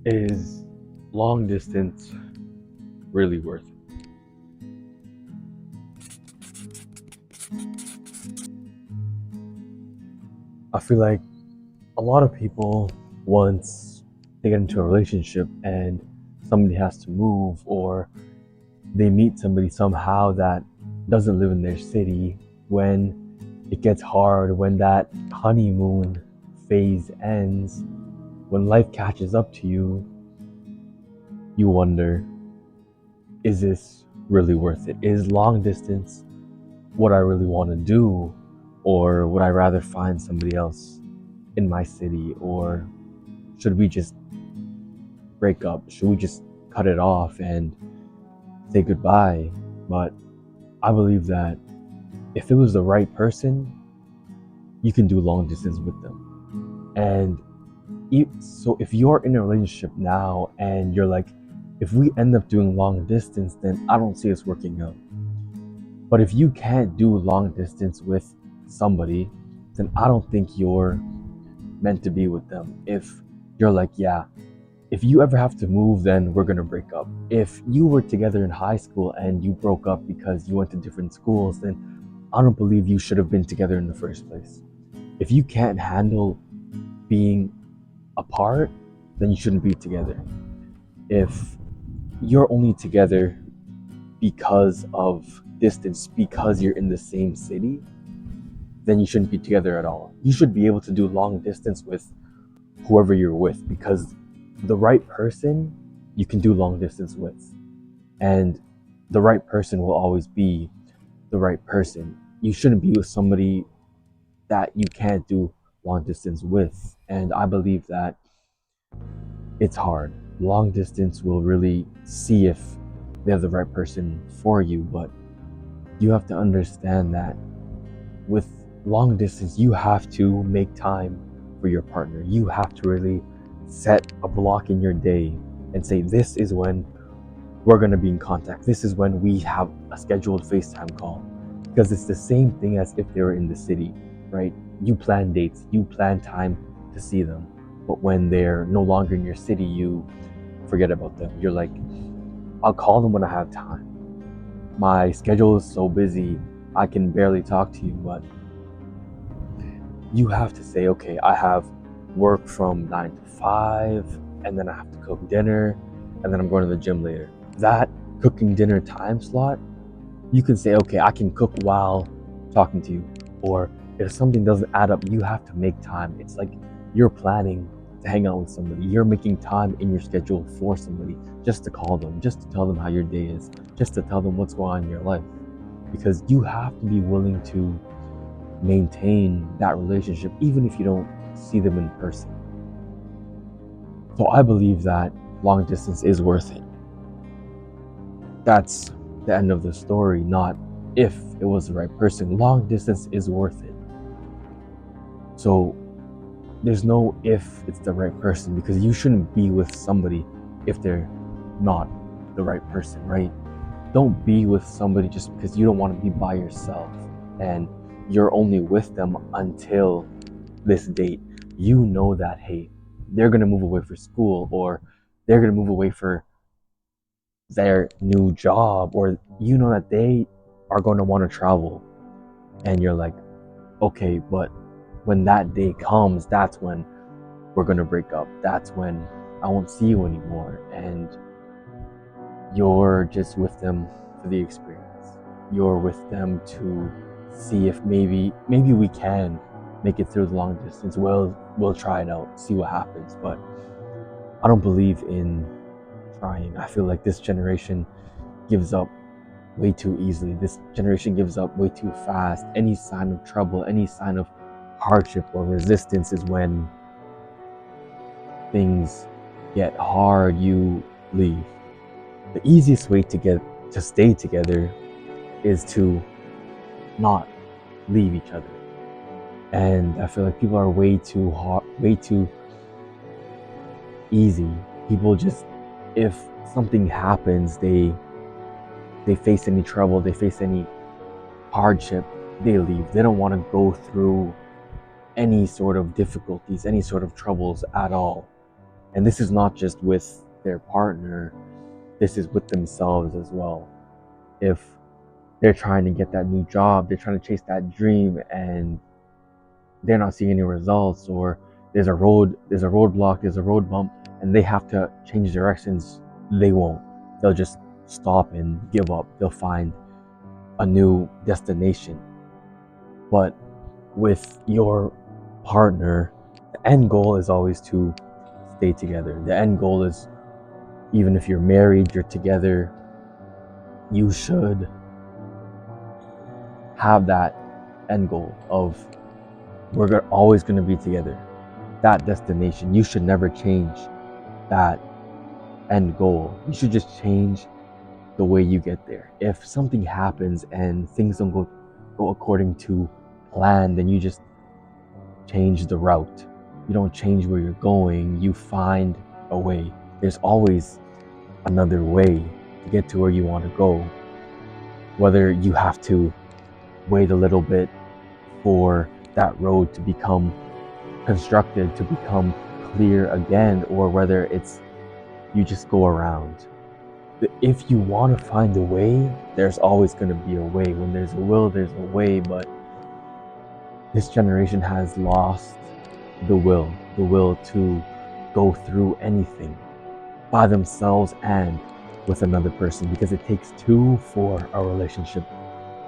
Is long distance really worth it? I feel like a lot of people, once they get into a relationship and somebody has to move, or they meet somebody somehow that doesn't live in their city, when it gets hard, when that honeymoon phase ends, when life catches up to you, you wonder, is this really worth it? Is long distance what I really want to do? Or would I rather find somebody else in my city? Or should we just break up? Should we just cut it off and say goodbye? But I believe that if it was the right person, you can do long distance with them. And so if you're in a relationship now and you're like, if we end up doing long distance, then I don't see us working out. But if you can't do long distance with somebody, then I don't think you're meant to be with them. If you're like, yeah, if you ever have to move, then we're gonna break up. If you were together in high school and you broke up because you went to different schools, then I don't believe you should have been together in the first place. If you can't handle being apart, then you shouldn't be together. If you're only together because of distance, because you're in the same city, then you shouldn't be together at all. You should be able to do long distance with whoever you're with, because the right person you can do long distance with, and the right person will always be the right person. You shouldn't be with somebody that you can't do long distance with. And I believe that it's hard. Long distance will really see if they're the right person for you, but you have to understand that with long distance, you have to make time for your partner. You have to really set a block in your day and say, this is when we're going to be in contact. This is when we have a scheduled FaceTime call. Because it's the same thing as if they were in the city, right? You plan dates, you plan time to see them. But when they're no longer in your city, you forget about them. You're like, I'll call them when I have time. My schedule is so busy, I can barely talk to you. But you have to say, okay, I have work from 9 to 5, and then I have to cook dinner, and then I'm going to the gym later. That cooking dinner time slot, you can say, okay, I can cook while talking to you. Or if something doesn't add up, you have to make time. It's like you're planning to hang out with somebody. You're making time in your schedule for somebody, just to call them, just to tell them how your day is, just to tell them what's going on in your life. Because you have to be willing to maintain that relationship even if you don't see them in person. So I believe that long distance is worth it. That's the end of the story, not if it was the right person. Long distance is worth it. So there's no if it's the right person, because you shouldn't be with somebody if they're not the right person, right? Don't be with somebody just because you don't want to be by yourself and you're only with them until this date. You know that, hey, they're going to move away for school, or they're going to move away for their new job, or you know that they are going to want to travel. And you're like, okay, but when that day comes, that's when we're going to break up. That's when I won't see you anymore. And you're just with them for the experience. You're with them to see if maybe we can make it through the long distance. We'll try it out, see what happens. But I don't believe in trying. I feel like this generation gives up way too easily. This generation gives up way too fast. Any sign of trouble, any sign of hardship or resistance is when things get hard, you leave. The easiest way to stay together is to not leave each other. And I feel like people are way too easy. People just, if something happens, they face any trouble, they face any hardship, they leave. They don't want to go through any sort of difficulties, any sort of troubles at all. And this is not just with their partner, this is with themselves as well. If they're trying to get that new job, they're trying to chase that dream, and they're not seeing any results, or there's a roadblock, there's a road bump, and they have to change directions, they won't. They'll just stop and give up. They'll find a new destination. But with your partner, the end goal is always to stay together. The end goal is, even if you're married, you're together, you should have that end goal of, we're always going to be together. That destination, you should never change that end goal. You should just change the way you get there. If something happens and things don't go according to plan, then you just change the route. You don't change where you're going, you find a way. There's always another way to get to where you want to go. Whether you have to wait a little bit for that road to become constructed, to become clear again, or whether it's you just go around. If you want to find a way, there's always going to be a way. When there's a will, there's a way. But this generation has lost the will to go through anything by themselves and with another person, because it takes two for a relationship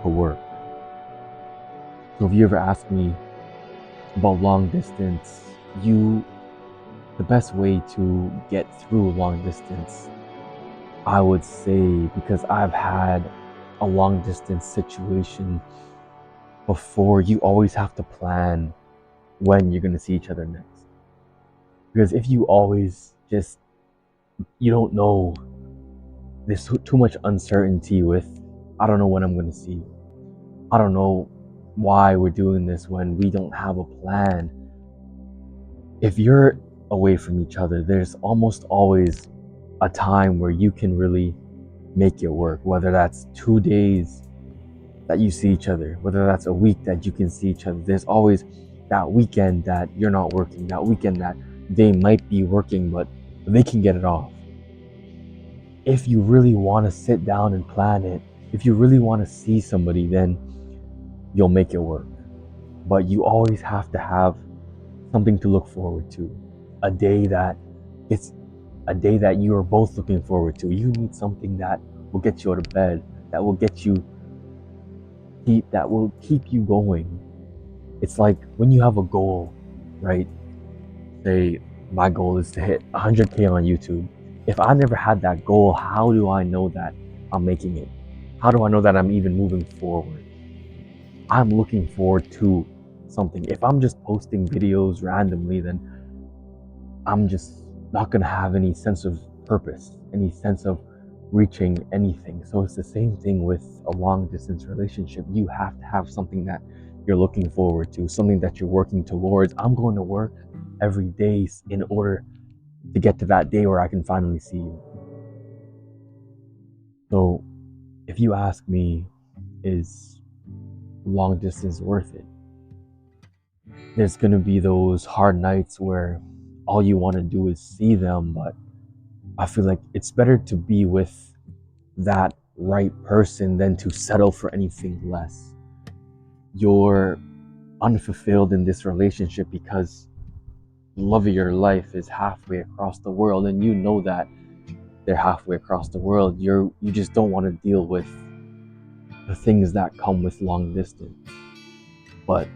to work. So if you ever ask me about long distance, the best way to get through long distance, I would say, because I've had a long distance situation before, you always have to plan when you're going to see each other next. Because if you always just, you don't know, there's too much uncertainty with, I don't know when I'm going to see you. I don't know why we're doing this when we don't have a plan. If you're away from each other, there's almost always a time where you can really make it work, whether that's 2 days that you see each other, whether that's a week that you can see each other. There's always that weekend that you're not working, that weekend that they might be working, but they can get it off. If you really want to sit down and plan it, if you really want to see somebody, then you'll make it work. But you always have to have something to look forward to, a day that it's a day that you are both looking forward to. You need something that will get you out of bed, that will keep you going. It's like when you have a goal, right? Say my goal is to hit 100K on YouTube. If I never had that goal, how do I know that I'm making it? How do I know that I'm even moving forward? I'm looking forward to something. If I'm just posting videos randomly, then I'm just not going to have any sense of purpose, any sense of reaching anything. So it's the same thing with a long distance relationship. You have to have something that you're looking forward to, something that you're working towards. I'm going to work every day in order to get to that day where I can finally see you. So if you ask me, is long distance worth it? There's going to be those hard nights where all you want to do is see them, but I feel like it's better to be with that right person than to settle for anything less. You're unfulfilled in this relationship because the love of your life is halfway across the world, and you know that they're halfway across the world. You just don't want to deal with the things that come with long distance. But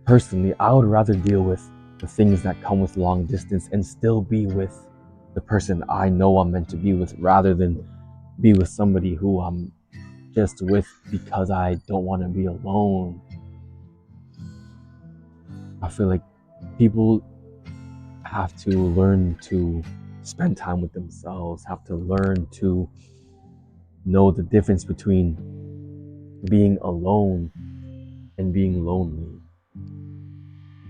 personally, I would rather deal with the things that come with long distance and still be with the person I know I'm meant to be with, rather than be with somebody who I'm just with because I don't want to be alone. I feel like people have to learn to spend time with themselves, have to learn to know the difference between being alone and being lonely.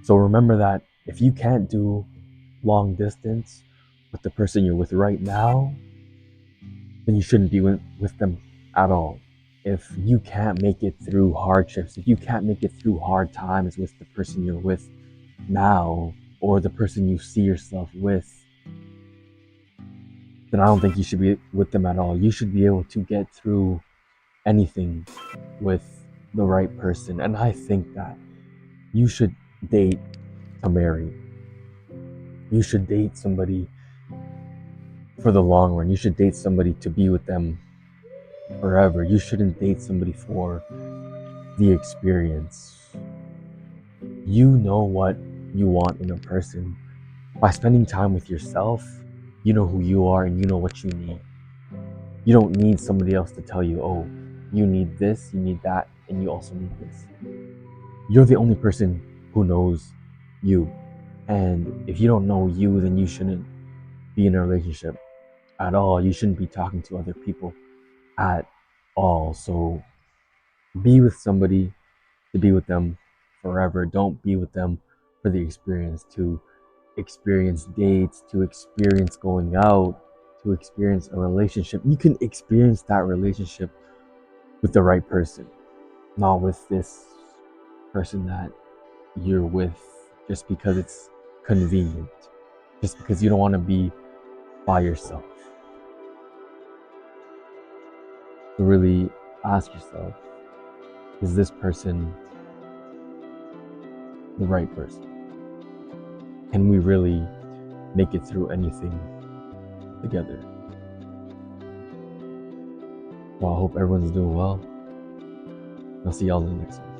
So remember that if you can't do long distance with the person you're with right now, then you shouldn't be with them at all. If you can't make it through hardships, if you can't make it through hard times with the person you're with now, or the person you see yourself with, then I don't think you should be with them at all. You should be able to get through anything with the right person. And I think that you should date to marry. You should date somebody for the long run. You should date somebody to be with them forever. You shouldn't date somebody for the experience. You know what you want in a person. By spending time with yourself, you know who you are and you know what you need. You don't need somebody else to tell you, oh, you need this, you need that, and you also need this. You're the only person who knows you. And if you don't know you, then you shouldn't be in a relationship at all. You shouldn't be talking to other people at all. So be with somebody to be with them forever. Don't be with them for the experience, to experience dates, to experience going out, to experience a relationship. You can experience that relationship with the right person, not with this person that you're with just because it's convenient, just because you don't want to be by yourself. To really ask yourself, is this person the right person? Can we really make it through anything together? Well, I hope everyone's doing well. I'll see y'all in the next one.